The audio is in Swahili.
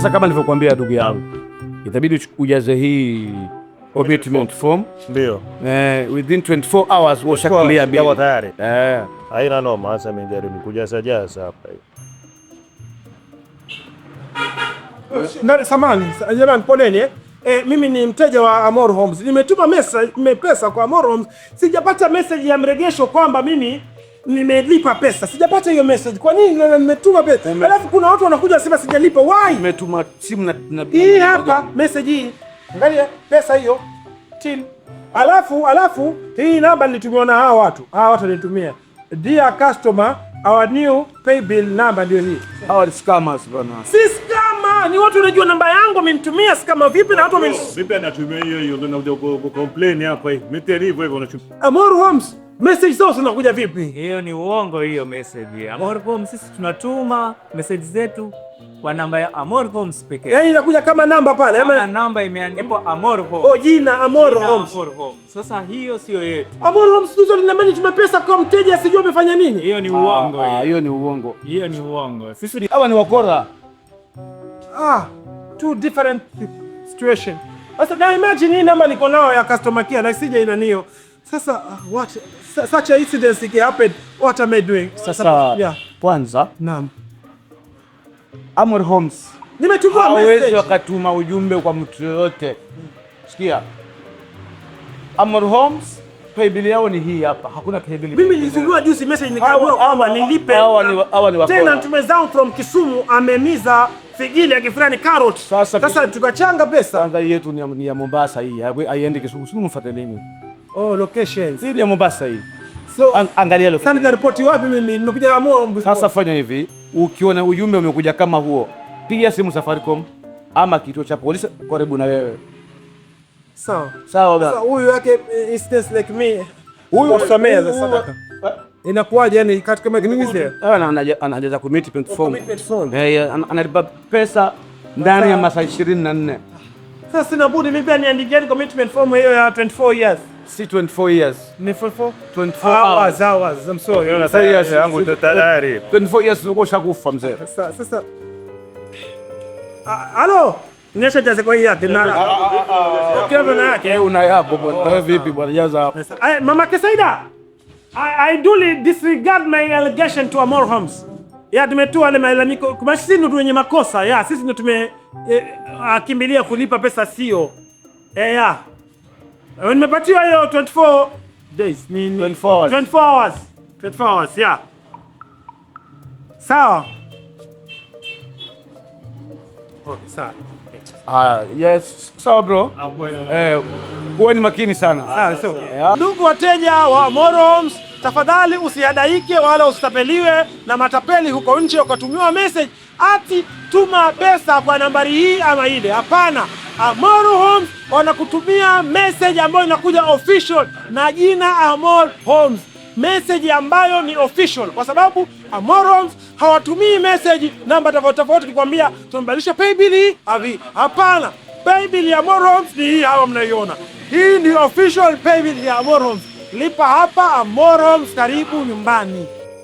Sasa kama nilivyokuambia ndugu yangu, itabidi ujaze hii commitment form. Ndio. Within 24 hours washakulia bill. Yako tayari. Eh. Haina noma, sasa mimi jaribu kujaza hapa. Samahani, jamani poleni. Mimi ni mteja wa Amor Homes. Nimetuma pesa kwa Amor Homes. Sijapata message ya mrejesho kwamba mimi nimelipa pesa. Sijapata hiyo message. Kwa nini nimetuma pesa? Alafu kuna watu wanakuja wasema sijalipa. Why? Nimetuma simu na hii hapa message hii. Angalia pesa hiyo. Till. Alafu hii namba nilitumiwa na hawa watu. Hawa watu walinitumia. Dear customer, our new pay bill number ndio hii. Hawa ni scammers bwana. Si scammer, ni watu wanajua namba yangu wamenitumia. Scammer vipi na watu vipi anatumia hiyo ndio complain hapa hii. Mimi hivyo unatumia. Amor Homes, message zao zinakuja vipi? Hiyo ni uongo hiyo message. Amor Homes sisi tunatuma message zetu kwa namba ya Amor Homes pekee. Yaani inakuja kama namba pale ama namba imeandikwa Amor Homes. Oh, jina Amor Homes. Sasa hiyo sio yetu. Amor Homes ndio linamani tume pesa kwa mteja sijui amefanya nini. Hiyo ni uongo. Hiyo ni uongo. Hiyo ni uongo. Sisi hawa ni wakora. Two different situation. Sasa now imagine hii namba niko nao ya customer care na sija ina niyo. Sasa what such a incident can happen, what am I doing? Sasa kwanza naam. Amor Homes nimetuma message. Hawezi wakatuma ujumbe kwa mtu yoyote. Sikia. Amor Homes pay bill yao ni hii hapa. Hakuna pay bill. Mimi nilizungua juzi message nikaambiwa kwamba nilipe. Hawa ni wakora. Tena tumezao from Kisumu amemiza figili ya kifrani carrot. Sasa tukachanga pesa. Anga yetu ni ya Mombasa hii. Haiendi Kisumu. Kisumu mfuate nini? Oh, location. Hii ya Mombasa hii. So angalia location. Sasa niripoti wapi mimi? Nimekuja Amor. Sasa fanya hivi, ukiona ujumbe umekuja kama huo, piga simu Safaricom ama kituo cha polisi karibu na wewe. Sawa bwana. Sasa huyu yake instance like me. Huyu usamea za sadaka. Inakuwaje yani katika magnifice? Anajaza commitment form. Analipa pesa ndani ya masaa 24. Sasa sina budi mimi pia niandikie commitment form hiyo ya 24 years. Si 24 years. Ni 24 hours. I'm sorry. Yona sasa years yangu tayari. 24 years uko shakufa mzee. Sasa Halo. Nyesha jaze kwa yake na. Ukiona na yake una yapo bwana. Vipi bwana jaza. Mama Kesaida. I duly disregard my allegation to Amor Homes. Tumetoa ile malalamiko kwa sisi ndio wenye makosa. Sisi ndio kimbilia kulipa pesa sio. Nimepatiwa hiyo 24 days. 24 hours. Sawa. Okay, sawa. Yes, sawa bro. Uwe ni makini sana. Ndugu wateja wa Amor Homes, tafadhali usihadaike wala usitapeliwe na matapeli huko nje ukatumiwa message ati tuma pesa kwa nambari hii ama ile. Hapana. Amor Homes wanakutumia message ambayo inakuja official na jina Amor Homes. Message ambayo ni official kwa sababu Amor Homes hawatumii message namba tofauti kukwambia tunabadilisha pay bill hii hivi. Hapana. Pay bill ya Amor Homes ni hii hapa mnaiona. Hii ni official pay bill ya Amor Homes. Lipa hapa Amor Homes, karibu nyumbani.